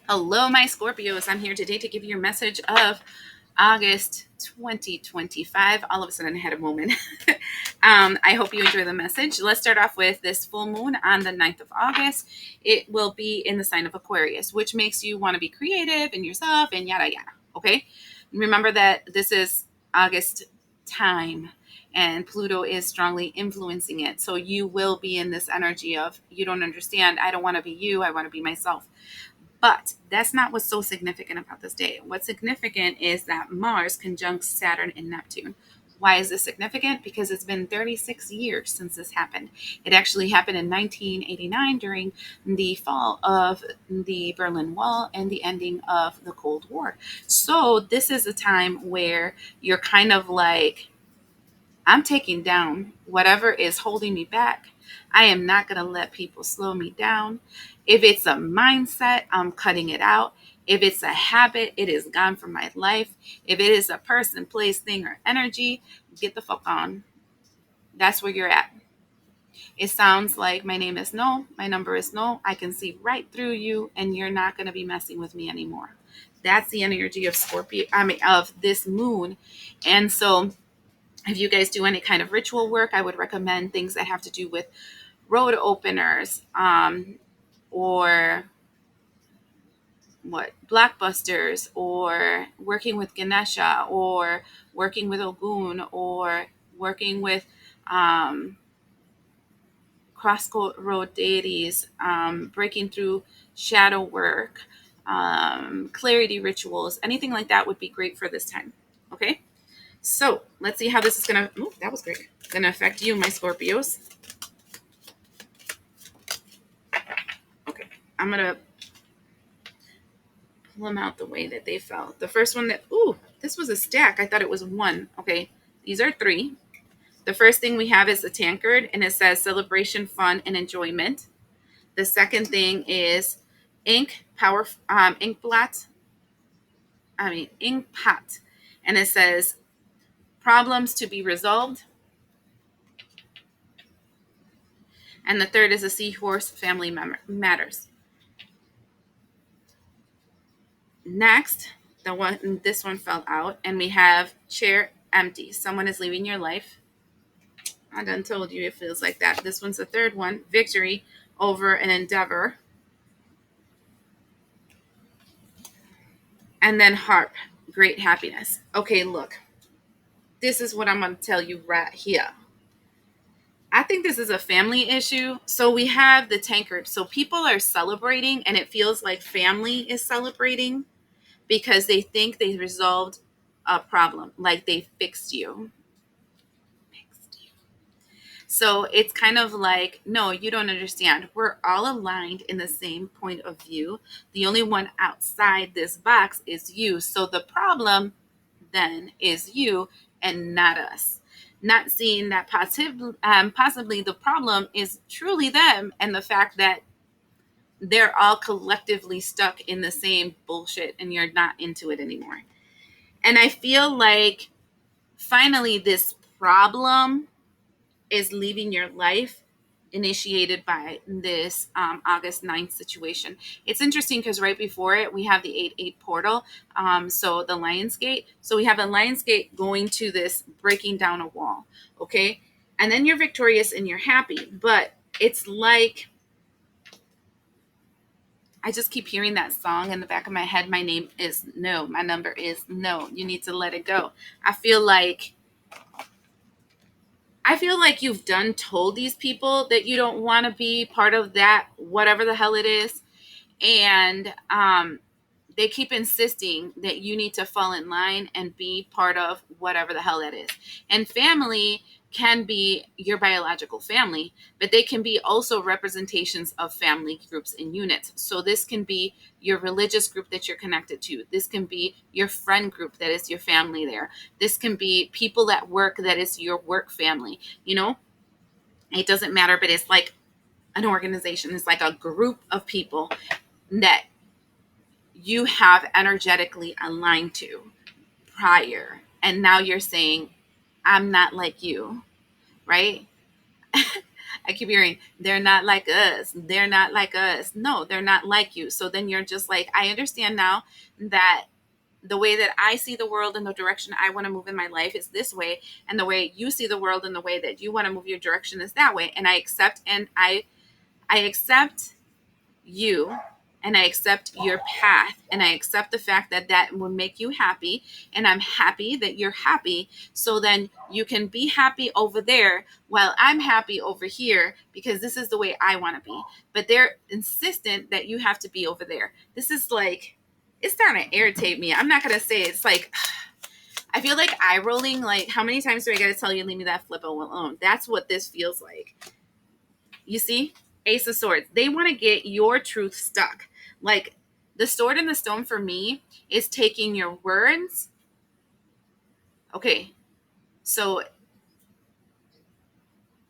Hello, my Scorpios. I'm here today to give you your message of August 2025. All of a sudden, I had a moment. I hope you enjoy the message. Let's start off with this full moon on the 9th of August. It will be in the sign of Aquarius, which makes you want to be creative in yourself and yada yada. Okay? Remember that this is August time and Pluto is strongly influencing it. So you will be in this energy of you don't understand. I don't want to be you. I want to be myself. But that's not what's so significant about this day. What's significant is that Mars conjuncts Saturn and Neptune. Why is this significant? Because it's been 36 years since this happened. It actually happened in 1989 during the fall of the Berlin Wall and the ending of the Cold War. So, this is a time where you're kind of like, I'm taking down whatever is holding me back. I am not going to let people slow me down. If it's a mindset, I'm cutting it out. If it's a habit, it is gone from my life. If it is a person, place, thing, or energy, get the fuck on. That's where you're at. It sounds like my name is no, my number is no. I can see right through you, and you're not going to be messing with me anymore. That's the energy of Scorpio, of this moon. And so, if you guys do any kind of ritual work, I would recommend things that have to do with road openers, or blockbusters, or working with Ganesha, or working with Ogun, or working with um, cross road deities, breaking through shadow work, clarity rituals, anything like that would be great for this time. Okay. So let's see how this is gonna. Ooh, that was great. Gonna affect you, my Scorpios. Okay, I'm gonna pull them out the way that they fell. The first one that. Ooh, this was a stack. I thought it was one. Okay, these are three. The first thing we have is a tankard, and it says celebration, fun, and enjoyment. The second thing is ink blot. Ink pot, and it says problems to be resolved. And the third is a seahorse, family matters. Next, this one fell out, and we have chair empty. Someone is leaving your life. I done told you it feels like that. This one's the third one, victory over an endeavor. And then harp, great happiness. Okay, look, this is what I'm going to tell you right here. I think this is a family issue. So we have the tankard. So people are celebrating, and it feels like family is celebrating because they think they resolved a problem, like they fixed you. So it's kind of like, no, you don't understand. We're all aligned in the same point of view. The only one outside this box is you. So the problem then is you and not us. Not seeing that possibly the problem is truly them, and the fact that they're all collectively stuck in the same bullshit and you're not into it anymore. And I feel like finally this problem is leaving your life, initiated by this August 9th situation. It's interesting because right before it, we have the 8-8 portal. So the Lion's Gate. So we have a Lion's Gate going to this breaking down a wall. Okay. And then you're victorious and you're happy. But it's like, I just keep hearing that song in the back of my head. My name is no. My number is no. You need to let it go. I feel like you've done told these people that you don't want to be part of that, whatever the hell it is. And they keep insisting that you need to fall in line and be part of whatever the hell that is. And family can be your biological family, but they can be also representations of family groups and units. So this can be your religious group that you're connected to. This can be your friend group that is your family there. This can be people at work that is your work family. It doesn't matter, but it's like an organization. It's like a group of people that you have energetically aligned to prior. And now you're saying, I'm not like you, right? I keep hearing, they're not like us. They're not like us. No, they're not like you. So then you're just like, I understand now that the way that I see the world and the direction I want to move in my life is this way. And the way you see the world and the way that you want to move your direction is that way. And I accept, and I accept you, and I accept your path, and I accept the fact that that will make you happy, and I'm happy that you're happy. So then you can be happy over there while I'm happy over here, because this is the way I want to be. But they're insistent that you have to be over there. This is like, it's starting to irritate me. I'm not going to say it's like, I feel like eye rolling. Like, how many times do I got to tell you, leave me that flip alone? That's what this feels like. You see? Ace of Swords. They want to get your truth stuck. Like, the sword and the stone for me is taking your words. Okay, so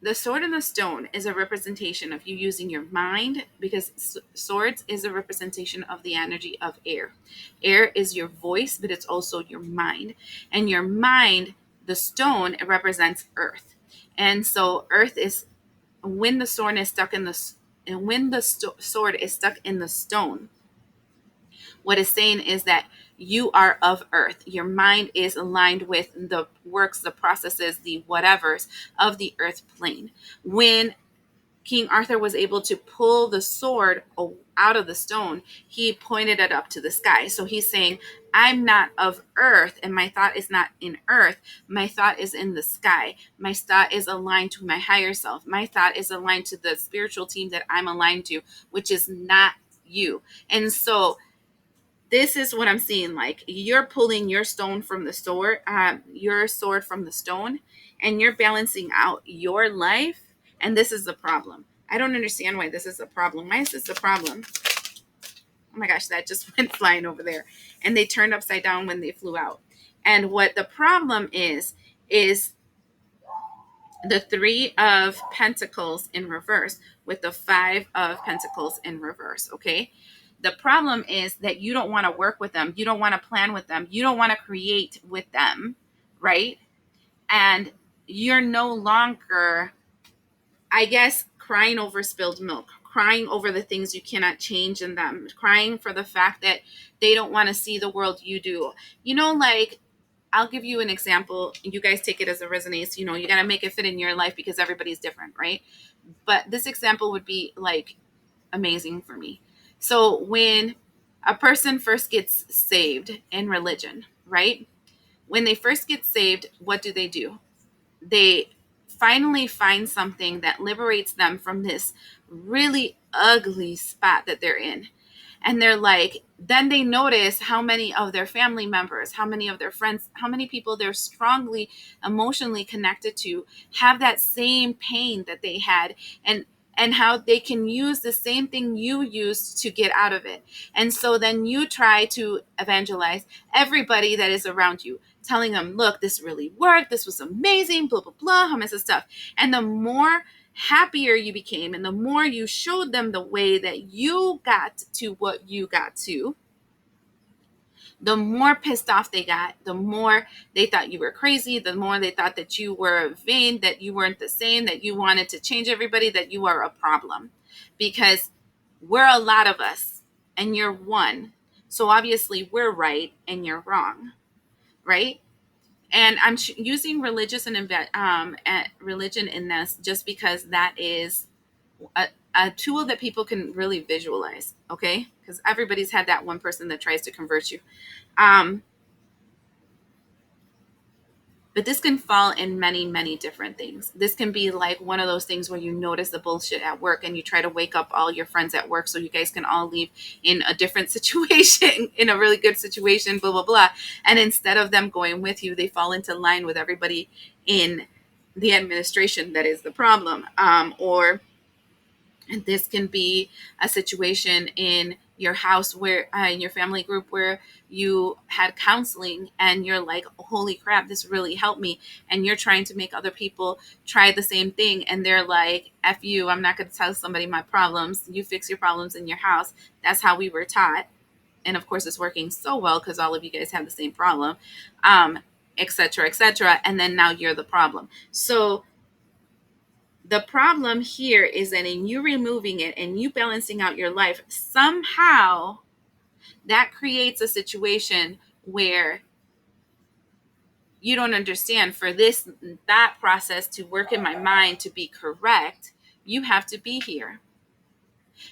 the sword and the stone is a representation of you using your mind, because swords is a representation of the energy of air. Air is your voice, but it's also your mind. And your mind, the stone, it represents earth. And so earth is, when the sword is stuck in the, and when the sword is stuck in the stone, what it's saying is that you are of earth. Your mind is aligned with the works, the processes, the whatevers of the earth plane. When King Arthur was able to pull the sword out of the stone, he pointed it up to the sky. So he's saying, I'm not of earth, and my thought is not in earth. My thought is in the sky. My thought is aligned to my higher self. My thought is aligned to the spiritual team that I'm aligned to, which is not you. And so this is what I'm seeing. Like, you're pulling your stone from the sword, your sword from the stone, and you're balancing out your life. And this is the problem. I don't understand why this is a problem. Why is this a problem? Oh my gosh, that just went flying over there. And they turned upside down when they flew out. And what the problem is the Three of Pentacles in reverse with the Five of Pentacles in reverse. Okay. The problem is that you don't want to work with them. You don't want to plan with them. You don't want to create with them. Right. And you're no longer, I guess, crying over spilled milk, crying over the things you cannot change in them, crying for the fact that they don't want to see the world you do. Like, I'll give you an example. You guys take it as it resonates. You got to make it fit in your life because everybody's different, right? But this example would be like amazing for me. So when a person first gets saved in religion, right? When they first get saved, what do? They finally find something that liberates them from this really ugly spot that they're in. And they're like, then they notice how many of their family members, how many of their friends, how many people they're strongly emotionally connected to have that same pain that they had, and how they can use the same thing you used to get out of it. And so then you try to evangelize everybody that is around you, telling them, look, this really worked. This was amazing, blah, blah, blah, how much of stuff. And the more happier you became, and the more you showed them the way that you got to what you got to, the more pissed off they got, the more they thought you were crazy, the more they thought that you were vain, that you weren't the same, that you wanted to change everybody, that you are a problem. Because we're a lot of us, and you're one. So obviously we're right and you're wrong, right? And I'm using religion in this just because that is a tool that people can really visualize, okay? Because everybody's had that one person that tries to convert you. Um, but this can fall in many, many different things. This can be like one of those things where you notice the bullshit at work and you try to wake up all your friends at work so you guys can all leave in a different situation, in a really good situation, blah, blah, blah. And instead of them going with you, they fall into line with everybody in the administration that is the problem. Or this can be a situation in your house where in your family group where you had counseling and you're like, holy crap, this really helped me. And you're trying to make other people try the same thing. And they're like, F you, I'm not going to tell somebody my problems. You fix your problems in your house. That's how we were taught. And of course, it's working so well because all of you guys have the same problem, et cetera, et cetera. And then now you're the problem. So The problem here is that in you removing it and you balancing out your life, somehow that creates a situation where you don't understand, for this that process to work in my mind to be correct, you have to be here.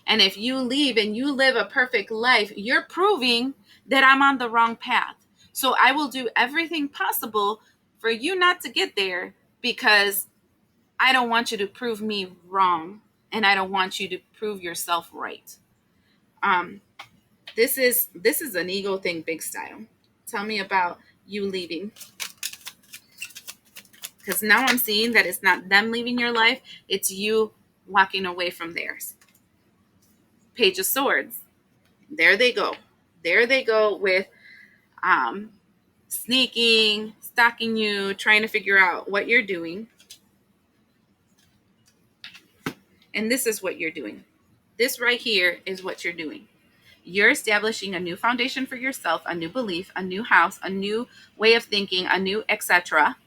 And if you leave and you live a perfect life, you're proving that I'm on the wrong path. So I will do everything possible for you not to get there, because I don't want you to prove me wrong, and I don't want you to prove yourself right. Um, this is an ego thing, big style. Tell me about you leaving, because now I'm seeing that it's not them leaving your life; it's you walking away from theirs. Page of Swords. There they go. There they go with um, sneaking, stalking you, trying to figure out what you're doing. And this is what you're doing. This right here is what you're doing. You're establishing a new foundation for yourself, a new belief, a new house, a new way of thinking, a new etc.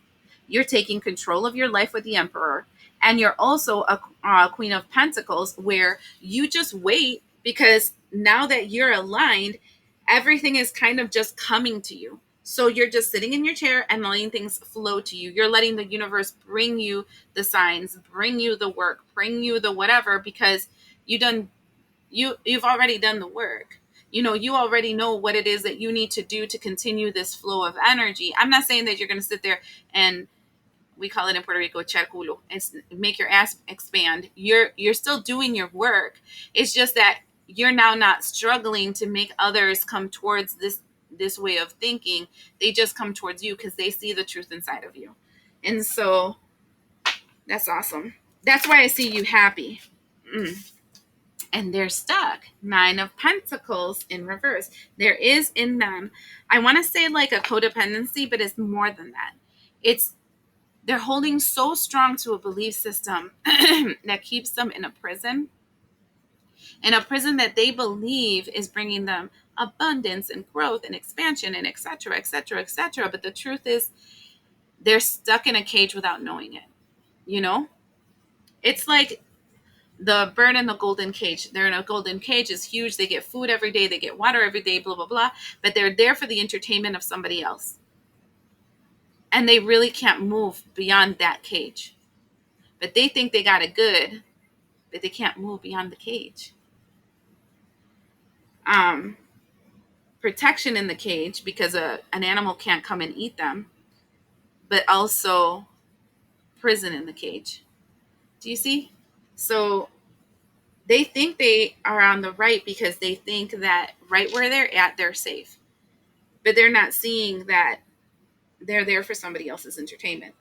You're taking control of your life with the Emperor. And you're also a Queen of Pentacles, where you just wait, because now that you're aligned, everything is kind of just coming to you. So you're just sitting in your chair and letting things flow to you. You're letting the universe bring you the signs, bring you the work, bring you the whatever, because you've already done the work. You already know what it is that you need to do to continue this flow of energy. I'm not saying that you're going to sit there and, we call it in Puerto Rico, echar culo, and make your ass expand. You're still doing your work. It's just that you're now not struggling to make others come towards this way of thinking. They just come towards you because they see the truth inside of you. And so that's awesome. That's why I see you happy. And they're stuck. 9 of Pentacles in reverse. There is in them, I want to say like a codependency, but it's more than that. They're holding so strong to a belief system that keeps them in a prison that they believe is bringing them abundance and growth and expansion and etc., etc., etc. But the truth is, they're stuck in a cage without knowing it. It's like the bird in the golden cage. They're in a golden cage. It's huge. They get food every day. They get water every day, blah, blah, blah. But they're there for the entertainment of somebody else. And they really can't move beyond that cage. But they think they got it good, but they can't move beyond the cage. Protection in the cage, because an animal can't come and eat them, but also prison in the cage. Do you see? So they think they are on the right because they think that right where they're at, they're safe. But they're not seeing that they're there for somebody else's entertainment.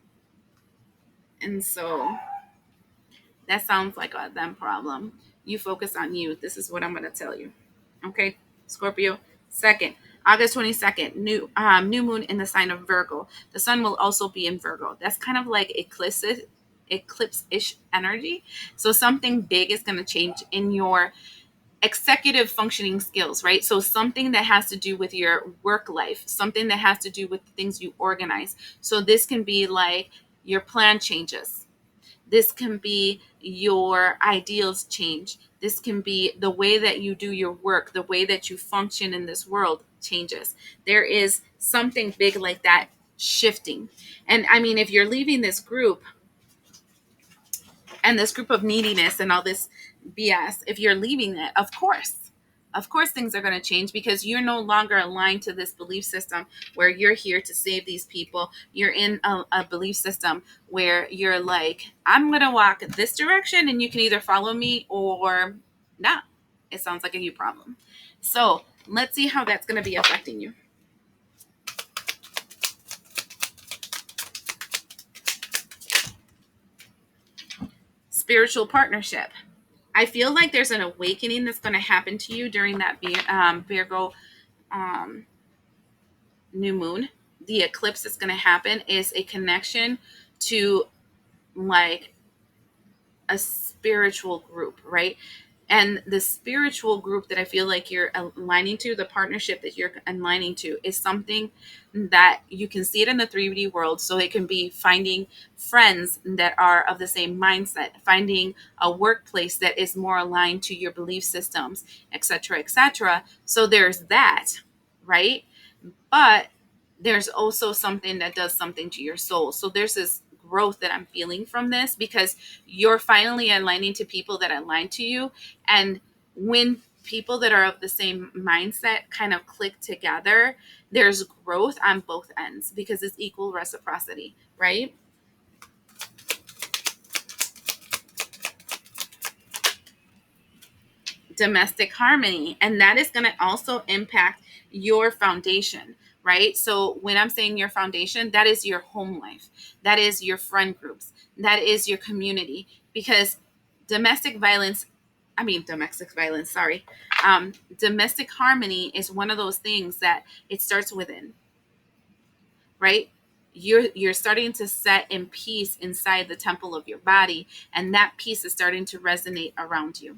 And so that sounds like a them problem. You focus on you. This is what I'm going to tell you. Okay, Scorpio. Second, August 22nd, new moon in the sign of Virgo. The sun will also be in Virgo. That's kind of like eclipse-ish energy. So something big is going to change in your executive functioning skills, right? So something that has to do with your work life, something that has to do with the things you organize. So this can be like your plan changes. This can be your ideals change. This can be the way that you do your work, the way that you function in this world changes. There is something big like that shifting. And I mean, if you're leaving this group and this group of neediness and all this BS, if you're leaving that, of course things are going to change, because you're no longer aligned to this belief system where you're here to save these people. You're in a belief system where you're like, I'm going to walk this direction and you can either follow me or not. It sounds like a you problem. So let's see how that's going to be affecting you. Spiritual partnership. I feel like there's an awakening that's going to happen to you during that Virgo new moon. The eclipse that's going to happen is a connection to like a spiritual group, right? And the spiritual group that I feel like you're aligning to, the partnership that you're aligning to, is something that you can see it in the 3D world. So it can be finding friends that are of the same mindset, finding a workplace that is more aligned to your belief systems, etc., etc. So there's that, right? But there's also something that does something to your soul. So there's this growth that I'm feeling from this, because you're finally aligning to people that align to you. And when people that are of the same mindset kind of click together, there's growth on both ends, because it's equal reciprocity, right? Domestic harmony. And that is going to also impact your foundation, right? So when I'm saying your foundation, that is your home life, that is your friend groups, that is your community. Because domestic violence, domestic violence, sorry. Domestic harmony is one of those things that it starts within, right? You're starting to set in peace inside the temple of your body, and that peace is starting to resonate around you.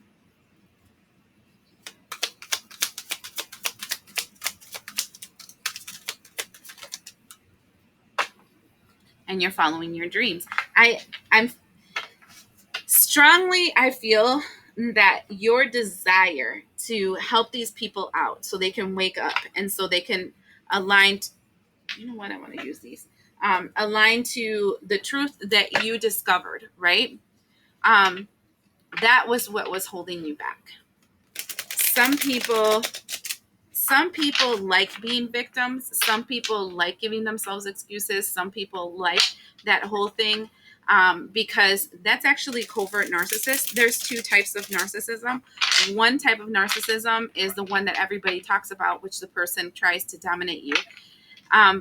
And you're following your dreams. I'm strongly, I feel that your desire to help these people out so they can wake up and so they can align, you know what, I want to use these, align to the truth that you discovered, right? Um, that was what was holding you back. Some people some people like being victims. Some people like giving themselves excuses. Some people like that whole thing, because that's actually covert narcissist. There's two types of narcissism. One type of narcissism is the one that everybody talks about, which the person tries to dominate you.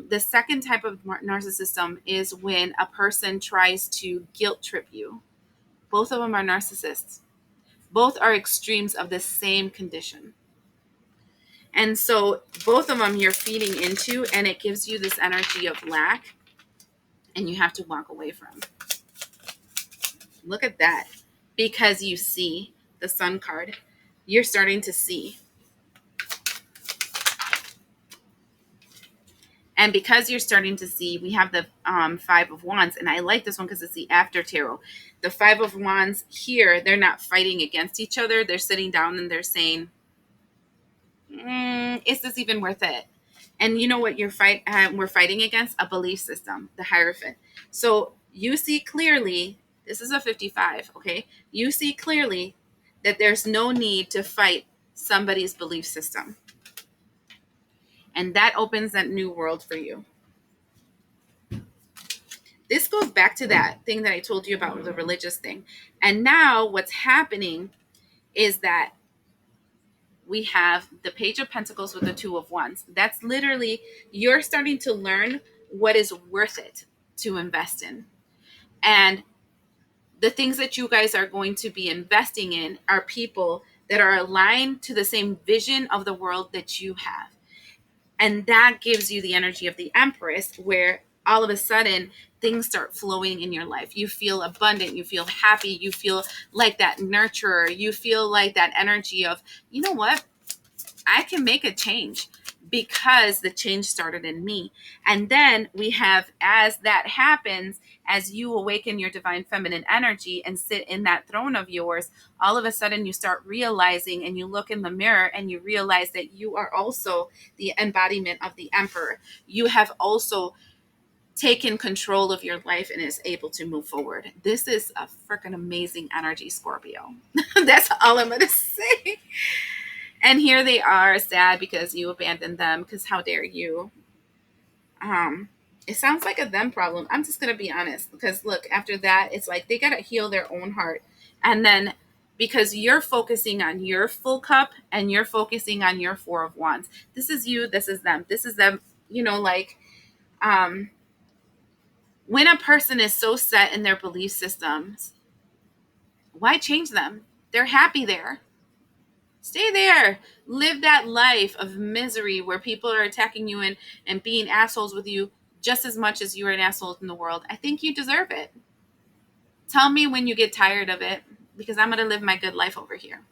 The second type of narcissism is when a person tries to guilt trip you. Both of them are narcissists. Both are extremes of the same condition. And so both of them you're feeding into, and it gives you this energy of lack, and you have to walk away from. Look at that. Because you see the sun card, you're starting to see. And because you're starting to see, we have the Five of Wands. And I like this one because it's the after tarot. The Five of Wands here, they're not fighting against each other. They're sitting down and they're saying, is this even worth it? And you know what we're fighting against? A belief system, the Hierophant. So you see clearly, this is a 55, okay? You see clearly that there's no need to fight somebody's belief system. And that opens that new world for you. This goes back to that thing that I told you about, the religious thing. And now what's happening is that we have the Page of Pentacles with the Two of Wands. That's literally, you're starting to learn what is worth it to invest in. And the things that you guys are going to be investing in are people that are aligned to the same vision of the world that you have. And that gives you the energy of the Empress, where all of a sudden things start flowing in your life. You feel abundant, you feel happy, you feel like that nurturer, you feel like that energy of, you know what? I can make a change because the change started in me. And then we have, as that happens, as you awaken your divine feminine energy and sit in that throne of yours, all of a sudden you start realizing, and you look in the mirror and you realize that you are also the embodiment of the Emperor. You have also taken control of your life and is able to move forward. This is a freaking amazing energy, Scorpio. That's all I'm going to say. And here they are, sad because you abandoned them, because how dare you. It sounds like a them problem. I'm just going to be honest, because look, after that, it's like they got to heal their own heart. And then because you're focusing on your full cup and you're focusing on your Four of Wands, this is you, this is them, this is them, when a person is so set in their belief systems, why change them? They're happy there. Stay there. Live that life of misery where people are attacking you and being assholes with you just as much as you are an asshole in the world. I think you deserve it. Tell me when you get tired of it, because I'm going to live my good life over here.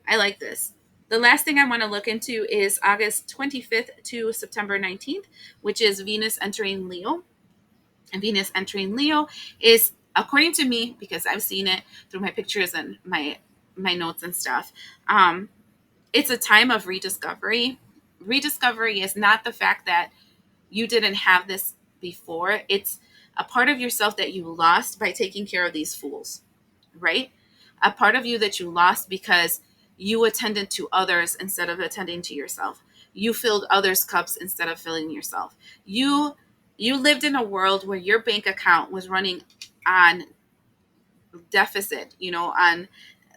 I like this. The last thing I want to look into is August 25th to September 19th, which is Venus entering Leo. And Venus entering Leo is, according to me, because I've seen it through my pictures and my notes and stuff, it's a time of rediscovery. Rediscovery is not the fact that you didn't have this before. It's a part of yourself that you lost by taking care of these fools, right? A part of you that you lost because you attended to others instead of attending to yourself. You filled others' cups instead of filling yourself. You lived in a world where your bank account was running on deficit, on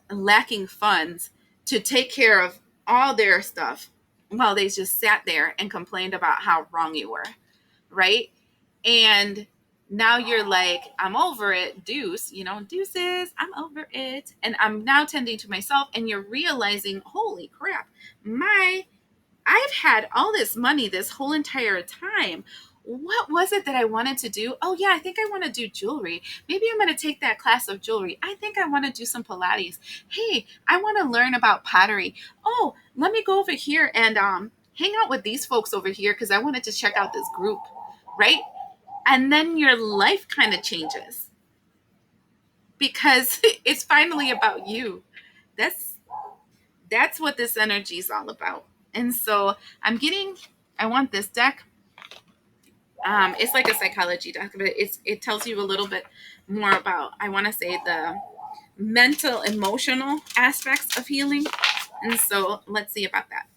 lacking funds to take care of all their stuff while they just sat there and complained about how wrong you were, right? And now you're like, I'm over it, deuces, I'm over it. And I'm now tending to myself. And you're realizing, holy crap, I've had all this money this whole entire time. What was it that I wanted to do? Oh, yeah, I think I want to do jewelry. Maybe I'm going to take that class of jewelry. I think I want to do some Pilates. Hey, I want to learn about pottery. Oh, let me go over here and hang out with these folks over here because I wanted to check out this group, right? And then your life kind of changes because it's finally about you. That's what this energy is all about. And so I want this deck. It's like a psychology deck, but it tells you a little bit more about, I want to say, the mental, emotional aspects of healing. And so let's see about that.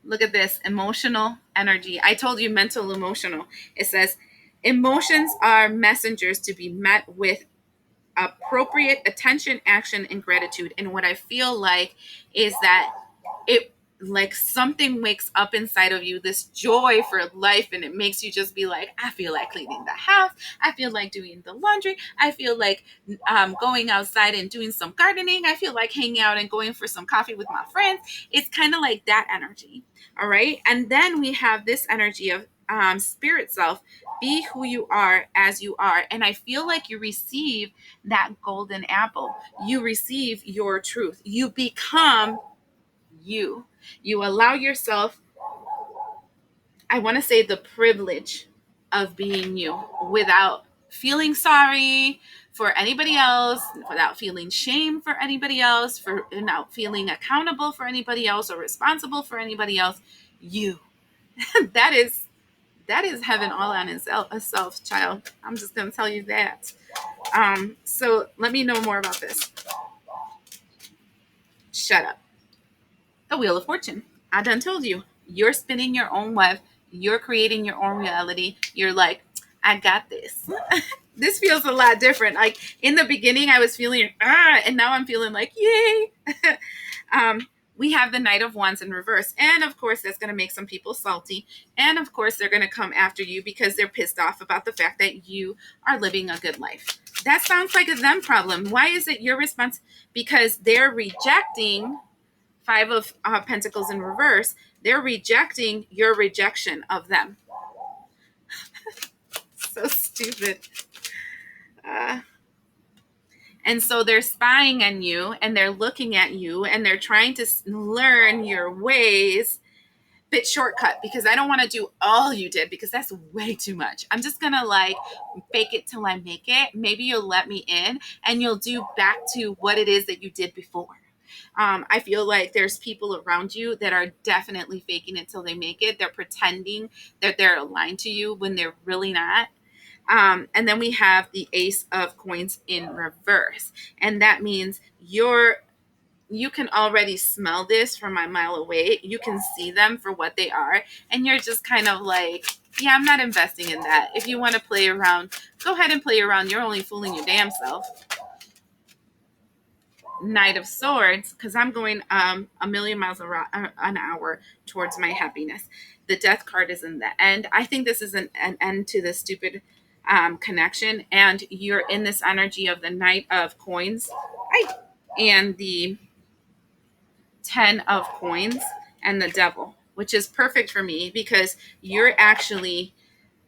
Look at this emotional energy. I told you mental, emotional. It says emotions are messengers to be met with appropriate attention, action, and gratitude. And what I feel like is that it, like, something wakes up inside of you, this joy for life, and it makes you just be like, I feel like cleaning the house, I feel like doing the laundry, I feel like going outside and doing some gardening, I feel like hanging out and going for some coffee with my friends. It's kind of like that energy. All right. And then we have this energy of spirit self. Be who you are as you are. And I feel like you receive that golden apple. You receive your truth. You become you. You allow yourself, I want to say, the privilege of being you without feeling sorry for anybody else, without feeling shame for anybody else, for without feeling accountable for anybody else or responsible for anybody else. You. that is heaven all on itself, child. I'm just going to tell you that. So let me know more about this. Shut up. The Wheel of Fortune. I done told you. You're spinning your own web. You're creating your own reality. You're like, I got this. This feels a lot different. Like in the beginning, I was feeling, and now I'm feeling like, yay. We have the Knight of Wands in reverse. And of course, that's going to make some people salty. And of course, they're going to come after you because they're pissed off about the fact that you are living a good life. That sounds like a them problem. Why is it your response? Because they're rejecting Five of Pentacles in reverse. They're rejecting your rejection of them. So stupid. And so they're spying on you and they're looking at you and they're trying to learn your ways. Bit shortcut, because I don't want to do all you did because that's way too much. I'm just going to like fake it till I make it. Maybe you'll let me in and you'll do back to what it is that you did before. I feel like there's people around you that are definitely faking it till they make it. They're pretending that they're aligned to you when they're really not. And then we have the Ace of Coins in reverse. And that means you can already smell this from a mile away. You can see them for what they are. And you're just kind of like, yeah, I'm not investing in that. If you want to play around, go ahead and play around. You're only fooling your damn self. Knight of Swords, because I'm going a million miles an hour towards my happiness. The Death card is in the end. I think this is an end to this stupid connection, and you're in this energy of the Knight of Coins and the 10 of Coins and the Devil, which is perfect for me because you're actually,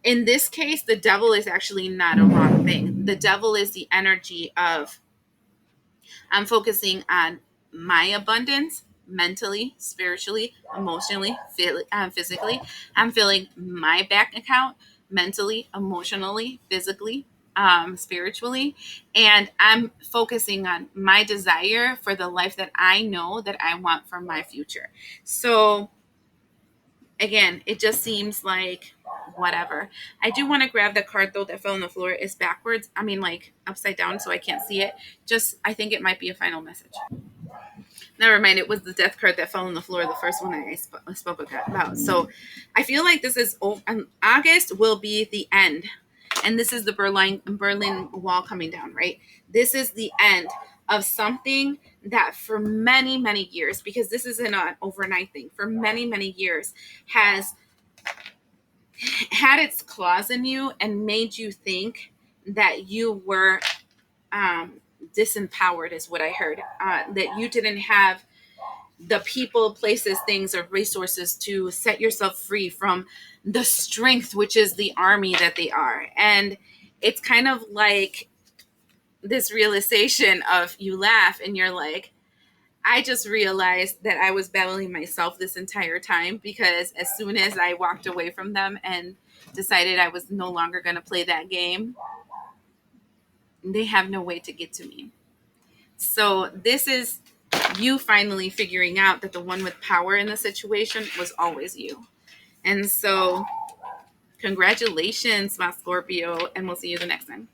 in this case, the devil is actually not a wrong thing. the devil is the energy of I'm focusing on my abundance mentally, spiritually, emotionally, physically. I'm filling my bank account mentally, emotionally, physically, spiritually. And I'm focusing on my desire for the life that I know that I want for my future. So, again, it just seems like whatever. I do want to grab the card though that fell on the floor. It's backwards. I mean, like upside down, so I can't see it. Just, I think it might be a final message. Never mind. It was the death card that fell on the floor. The first one that I spoke about. So, I feel like this is August will be the end, and this is the Berlin Wall coming down. Right. This is the end of something that for many years, because this isn't an overnight thing, for many years has had its claws in you and made you think that you were disempowered, is what I heard. That you didn't have the people, places, things, or resources to set yourself free from the strength, which is the army that they are. And it's kind of like this realization of, you laugh and you're like, I just realized that I was battling myself this entire time, because as soon as I walked away from them and decided I was no longer going to play that game, they have no way to get to me. So this is you finally figuring out that the one with power in the situation was always you. And so congratulations, my Scorpio, and we'll see you the next time.